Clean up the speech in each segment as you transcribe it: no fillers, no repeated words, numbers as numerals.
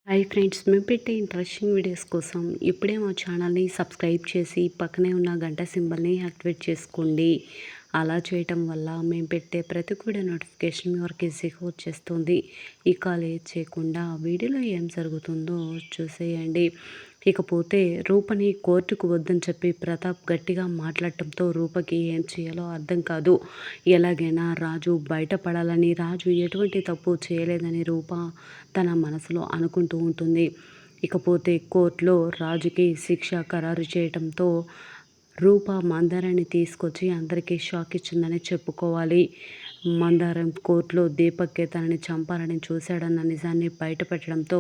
Hi friends, మేము పెట్టే interesting videos కోసం ఇప్పుడే మా ఛానల్ని సబ్స్క్రైబ్ చేసి పక్కనే ఉన్న గంట సింబల్ని యాక్టివేట్ చేసుకోండి. అలా చేయటం వల్ల మేము పెట్టే ప్రతి వీడియో నోటిఫికేషన్ మీ వరకు ఈజీగా వచ్చేస్తుంది. ఇక లేట్ చేయకుండా వీడియోలో ఏం జరుగుతుందో చూసేయండి. ఇకపోతే రూపని కోర్టుకు వద్దని చెప్పి ప్రతాప్ గట్టిగా మాట్లాడటంతో రూపకి ఏం చేయాలో అర్థం కాదు. ఎలాగైనా రాజు బయటపడాలని, రాజు ఎటువంటి తప్పు చేయలేదని రూప తన మనసులో అనుకుంటూ ఉంటుంది. ఇకపోతే కోర్టులో రాజుకి శిక్ష ఖరారు చేయటంతో రూప మందారాన్ని తీసుకొచ్చి అందరికీ షాక్ ఇచ్చిందని చెప్పుకోవాలి. మందారం కోర్టులో దీపక్కే తనని చంపాలని చూశాడన్న నిజాన్ని బయటపెట్టడంతో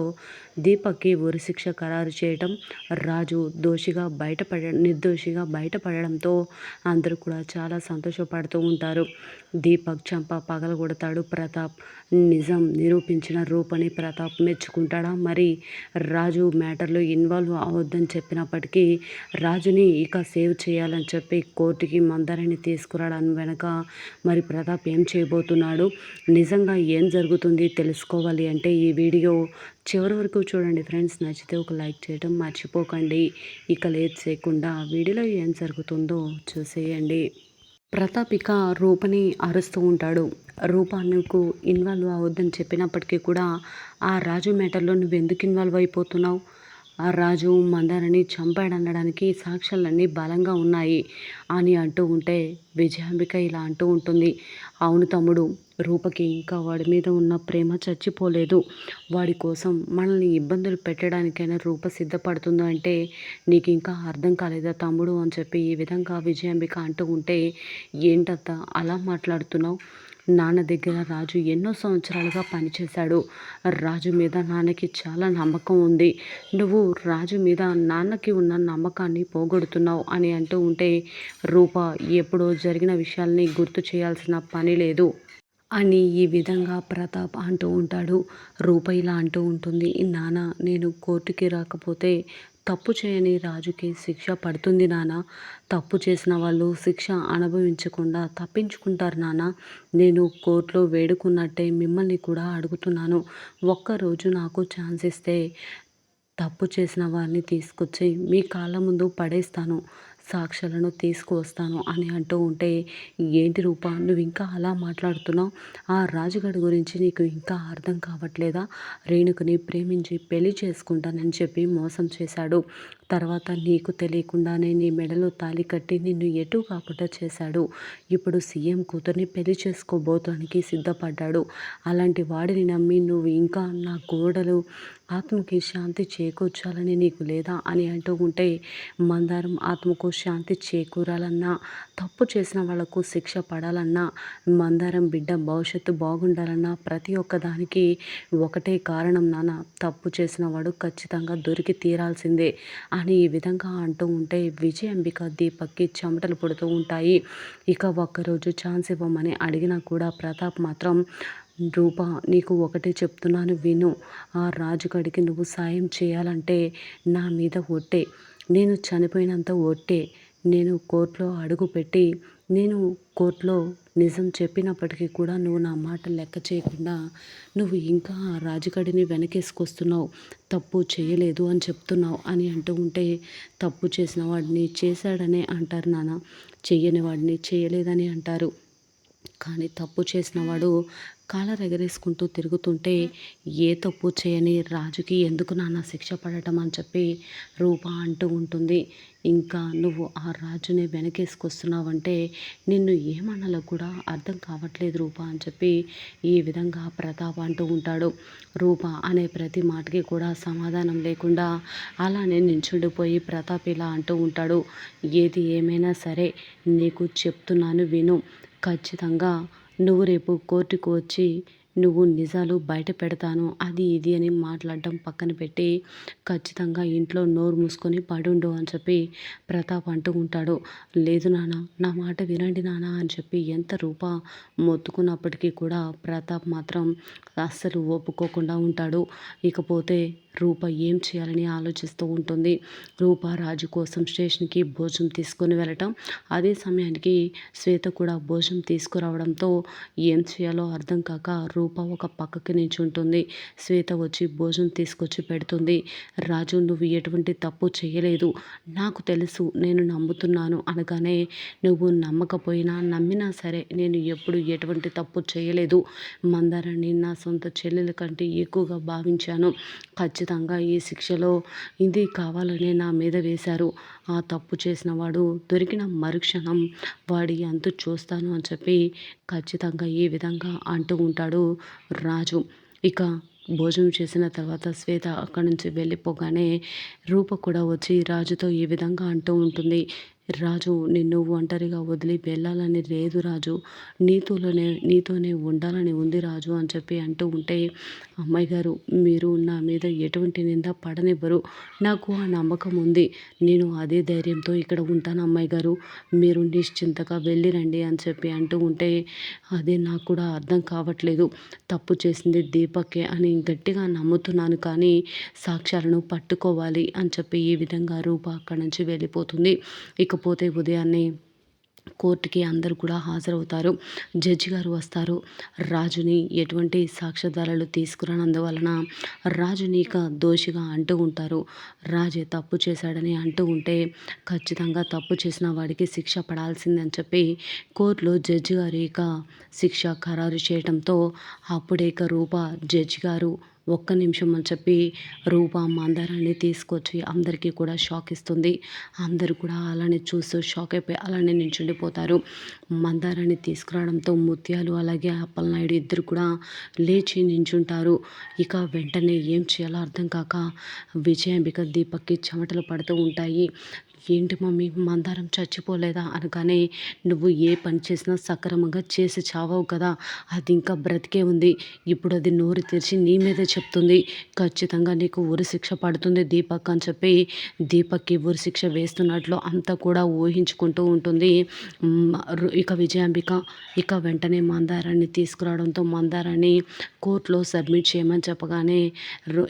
దీపక్కి ఉరిశిక్ష ఖరారు చేయడం, రాజు నిర్దోషిగా బయటపడడంతో అందరూ కూడా చాలా సంతోషపడుతూ ఉంటారు. దీపక్ చంప పగలగొడతాడు ప్రతాప్. నిజం నిరూపించిన రూపని ప్రతాప్ మెచ్చుకుంటాడా? మరి రాజు మ్యాటర్లో ఇన్వాల్వ్ అవ్వద్దని చెప్పినప్పటికీ రాజుని ఇక సేవ్ చేయాలని చెప్పి కోర్టుకి మందారాన్ని తీసుకురావడానికి వెనక మరి ప్రతాప్ ఏం చేయబోతున్నాడు, నిజంగా ఏం జరుగుతుంది తెలుసుకోవాలి అంటే ఈ వీడియో చివరి వరకు చూడండి ఫ్రెండ్స్. నచ్చితే ఒక లైక్ చేయడం మర్చిపోకండి. ఇక లేట్ చేయకుండా వీడియోలో ఏం జరుగుతుందో చూసేయండి. ప్రతాప్ ఇక రూపని అరుస్తూ ఉంటాడు. రూప నువ్వు ఇన్వాల్వ్ అవ్వద్దని చెప్పినప్పటికీ కూడా ఆ రాజు మ్యాటర్లో నువ్వెందుకు ఇన్వాల్వ్ అయిపోతున్నావు? ఆ రాజు మందారని చంపాడనడానికి సాక్ష్యాలన్నీ బలంగా ఉన్నాయి అని అంటూ ఉంటే విజయాంబిక ఇలా అంటూ ఉంటుంది. అవును తమ్ముడు, రూపకి ఇంకా వాడి మీద ఉన్న ప్రేమ చచ్చిపోలేదు. వాడి కోసం మనల్ని ఇబ్బందులు పెట్టడానికైనా రూప సిద్ధపడుతుందో అంటే నీకు ఇంకా అర్థం కాలేదా తమ్ముడు అని చెప్పి ఈ విధంగా విజయాంబిక అంటూ ఉంటే, ఏంటత్తా అలా మాట్లాడుతున్నావు? నాన్న దగ్గర రాజు ఎన్నో సంవత్సరాలుగా పనిచేశాడు. రాజు మీద నాన్నకి చాలా నమ్మకం ఉంది. నువ్వు రాజు మీద నాన్నకి ఉన్న నమ్మకాన్ని పోగొడుతున్నావు అని అంటూ ఉంటే రూప ఎప్పుడో జరిగిన విషయాల్ని గుర్తు చేయాల్సిన పని లేదు అని ఈ విధంగా ప్రతాప్ అంటూ ఉంటాడు. రూప ఇలా అంటూ ఉంటుంది, నాన్న నేను కోర్టుకి రాకపోతే తప్పు చేయని రాజుకి శిక్ష పడుతుంది నాన్న. తప్పు చేసిన వాళ్ళు శిక్ష అనుభవించకుండా తప్పించుకుంటారు నాన్న. నేను కోర్టులో వేడుకున్నట్టే మిమ్మల్ని కూడా అడుగుతున్నాను. ఒక్కరోజు నాకు ఛాన్స్ ఇస్తే తప్పు చేసిన వారిని తీసుకొచ్చి మీ కాళ్ళ ముందు పడేస్తాను, సాక్ష్యాలను తీసుకువస్తాను అని అంటూ ఉంటే, ఏంటి రూప నువ్వు ఇంకా అలా మాట్లాడుతున్నావు? ఆ రాజుగాడి గురించి నీకు ఇంకా అర్థం కావట్లేదా? రేణుకుని ప్రేమించి పెళ్లి చేసుకుంటానని చెప్పి మోసం చేశాడు. తర్వాత నీకు తెలియకుండానే నీ మెడలో తాళి కట్టి నిన్ను ఎటు కాకుండా చేశాడు. ఇప్పుడు సీఎం కూతుర్ని పెళ్లి చేసుకోబోతానికి సిద్ధపడ్డాడు. అలాంటి వాడిని నమ్మి నువ్వు ఇంకా నా కోడలు ఆత్మకి శాంతి చేకూర్చాలని నీకు లేదా అని అంటూ ఉంటే, మందారం ఆత్మకు శాంతి చేకూరాలన్నా, తప్పు చేసిన వాళ్లకు శిక్ష పడాలన్నా, మందారం బిడ్డ భవిష్యత్తు బాగుండాలన్నా ప్రతి ఒక్కదానికి ఒకటే కారణం నాన్న. తప్పు చేసిన వాడు ఖచ్చితంగా దొరికి తీరాల్సిందే అని ఈ విధంగా అంటూ ఉంటే విజయాంబిక దీపక్కి చెమటలు పుడుతూ ఉంటాయి. ఇక ఒక్కరోజు ఛాన్స్ ఇవ్వమని అడిగినా కూడా ప్రతాప్ మాత్రం, రూప నీకు ఒకటే చెప్తున్నాను విను. ఆ రాజుగాడికి నువ్వు సాయం చేయాలంటే నా మీద ఒట్టే, నేను చనిపోయినంత ఒట్టే. నేను కోర్టులో అడుగుపెట్టి నేను కోర్టులో నిజం చెప్పినప్పటికీ కూడా నువ్వు నా మాట లెక్క చేయకుండా నువ్వు ఇంకా ఆ రాజుగాడిని వెనకేసుకొస్తున్నావు. తప్పు చేయలేదు అని చెప్తున్నావు అని అంటూ ఉంటే, తప్పు చేసిన వాడిని చేశాడనే అంటారు నాన్న, చెయ్యని వాడిని చేయలేదని అంటారు. కానీ తప్పు చేసిన వాడు కాలర్ ఎగరేసుకుంటూ తిరుగుతుంటే ఏ తప్పు చేయని రాజుకి ఎందుకు నాన్న శిక్ష పడటం అని చెప్పి రూప అంటూ ఉంటుంది. ఇంకా నువ్వు ఆ రాజుని వెనకేసుకొస్తున్నావంటే నిన్ను ఏమనాలో కూడా అర్థం కావట్లేదు రూప అని చెప్పి ఈ విధంగా ప్రతాప్ అంటూ ఉంటాడు. రూప అనే ప్రతి మాటకి కూడా సమాధానం లేకుండా అలానే నించుండిపోయి ప్రతాప్ ఇలా అంటూ ఉంటాడు. ఏది ఏమైనా సరే నీకు చెప్తున్నాను విను. ఖచ్చితంగా నువ్వు రేపు కోర్టుకు వచ్చి నువ్వు నిజాలు బయట పెడతాను అది ఇది అని మాట్లాడడం పక్కన పెట్టి ఖచ్చితంగా ఇంట్లో నోరు మూసుకొని పడుండు అని చెప్పి ప్రతాప్ అంటూ ఉంటాడు. లేదు నాన్న, నా మాట వినండి నాన్న అని చెప్పి ఎంత రూప మొత్తుకున్నప్పటికీ కూడా ప్రతాప్ మాత్రం అస్సలు ఒప్పుకోకుండా ఉంటాడు. ఇకపోతే రూప ఏం చేయాలని ఆలోచిస్తూ ఉంటుంది. రూప రాజు కోసం స్టేషన్కి భోజనం తీసుకొని వెళ్ళటం, అదే సమయానికి శ్వేత కూడా భోజనం తీసుకురావడంతో ఏం చేయాలో అర్థం కాక రూప ఒక పక్కకి నించుంటుంది. శ్వేత వచ్చి భోజనం తీసుకొచ్చి పెడుతుంది. రాజు నువ్వు ఎటువంటి తప్పు చేయలేదు, నాకు తెలుసు, నేను నమ్ముతున్నాను అనగానే నువ్వు నమ్మకపోయినా నమ్మినా సరే నేను ఎప్పుడు ఎటువంటి తప్పు చేయలేదు. మందారాన్ని నా సొంత చెల్లెల కంటే ఎక్కువగా భావించాను. ఖచ్చితంగా ఈ శిక్షలో ఇది కావాలనే నా మీద వేశారు. ఆ తప్పు చేసిన వాడు దొరికిన మరుక్షణం వాడి అంతు చూస్తాను అని చెప్పి ఖచ్చితంగా ఈ విధంగా అంటూ ఉంటాడు రాజు. ఇక భోజనం చేసిన తర్వాత శ్వేత అక్కడి నుంచి వెళ్ళిపోగానే రూప కూడా వచ్చి రాజుతో ఈ విధంగా అంటూ ఉంటుంది. రాజు నిన్ను ఒంటరిగా వదిలి వెళ్ళాలని లేదు రాజు, నీతోనే ఉండాలని ఉంది రాజు అని చెప్పి అంటూ ఉంటే, అమ్మాయి గారు మీరు నా మీద ఎటువంటి నింద పడనివ్వరు, నాకు ఆ నమ్మకం ఉంది, నేను అదే ధైర్యంతో ఇక్కడ ఉంటాను అమ్మాయి గారు, మీరు నిశ్చింతగా వెళ్ళిరండి అని చెప్పి అంటూ ఉంటే, అదే నాకు కూడా అర్థం కావట్లేదు, తప్పు చేసింది దీపకే అని గట్టిగా నమ్ముతున్నాను, కానీ సాక్ష్యాలను పట్టుకోవాలి అని చెప్పి ఈ విధంగా రూప అక్కడి నుంచి వెళ్ళిపోతుంది. ఇకపోతే ఉదయాన్నే కోర్టుకి అందరూ కూడా హాజరవుతారు. జడ్జి గారు వస్తారు. రాజుని ఎటువంటి సాక్ష్యాధారాలు తీసుకురానందువలన రాజుని ఇక దోషిగా అంటూ ఉంటారు. రాజే తప్పు చేశాడని అంటూ ఉంటే ఖచ్చితంగా తప్పు చేసిన వాడికి శిక్ష పడాల్సిందని చెప్పి కోర్టులో జడ్జి గారు ఇక శిక్ష ఖరారు చేయడంతో అప్పుడే ఇక రూప జడ్జి గారు ఒక్క నిమిషం అని చెప్పి రూప మందారాన్ని తీసుకొచ్చి అందరికీ కూడా షాక్ ఇస్తుంది. అందరూ కూడా అలానే చూస్తూ షాక్ అయిపోయి అలానే నించుండిపోతారు. మందారాన్ని తీసుకురావడంతో ముత్యాలు అలాగే అప్పలనాయుడు ఇద్దరు కూడా లేచి నించుంటారు. ఇక వెంటనే ఏం చేయాలో అర్థం కాక విజయాంబిక దీపక్కి చెమటలు పడుతూ ఉంటాయి. ఏంటి మమ్మీ మందారం చచ్చిపోలేదా అనగానే, నువ్వు ఏ పని చేసినా సక్రమంగా చేసి చావవు కదా, అది ఇంకా బ్రతికే ఉంది, ఇప్పుడు అది నోరు తెరిచి నీ మీదే చెప్తుంది, ఖచ్చితంగా నీకు ఉరి శిక్ష పడుతుంది దీపక్ అని చెప్పి దీపక్కి ఉరి శిక్ష వేస్తున్నట్లు అంతా కూడా ఊహించుకుంటూ ఉంటుంది. ఇక విజయాంబిక ఇక వెంటనే మందారాన్ని తీసుకురావడంతో మందారాన్ని కోర్టులో సబ్మిట్ చేయమని చెప్పగానే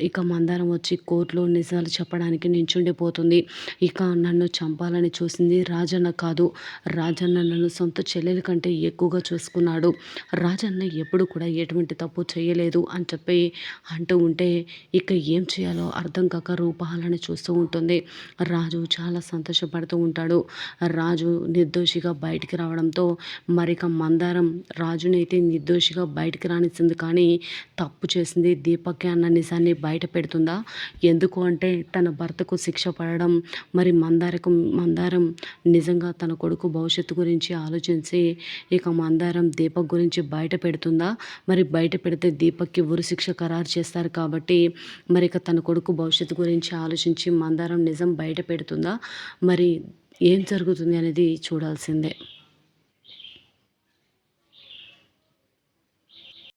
ఇక మందారం వచ్చి కోర్టులో నిజాలు చెప్పడానికి నించుండిపోతుంది. ఇక నన్ను చంపాలని చూసింది రాజన్న కాదు, రాజన్న నన్ను సొంత చెల్లెల కంటే ఎక్కువగా చూసుకున్నాడు, రాజన్న ఎప్పుడు కూడా ఎటువంటి తప్పు చేయలేదు అని చెప్పి అంటూ ఉంటే ఇక ఏం చేయాలో అర్థం కాక రూపాలని చూస్తూ ఉంటుంది. రాజు చాలా సంతోషపడుతూ ఉంటాడు. రాజు నిర్దోషిగా బయటికి రావడంతో మరిక మందారం రాజునైతే నిర్దోషిగా బయటికి రానిస్తుంది, కానీ తప్పు చేసింది దీపక్కే అన్న నిజాన్ని బయట పెడుతుందా? ఎందుకు అంటే తన భర్తకు శిక్ష పడడం, మరి మందారం నిజంగా తన కొడుకు భవిష్యత్తు గురించి ఆలోచించి ఇక మందారం దీపక్ గురించి బయట పెడుతుందా? మరి బయట పెడితే దీపక్కి ఉరి శిక్ష ఖరారు చేస్తారు కాబట్టి మరి ఇక తన కొడుకు భవిష్యత్తు గురించి ఆలోచించి మందారం నిజం బయట పెడుతుందా? మరి ఏం జరుగుతుంది అనేది చూడాల్సిందే.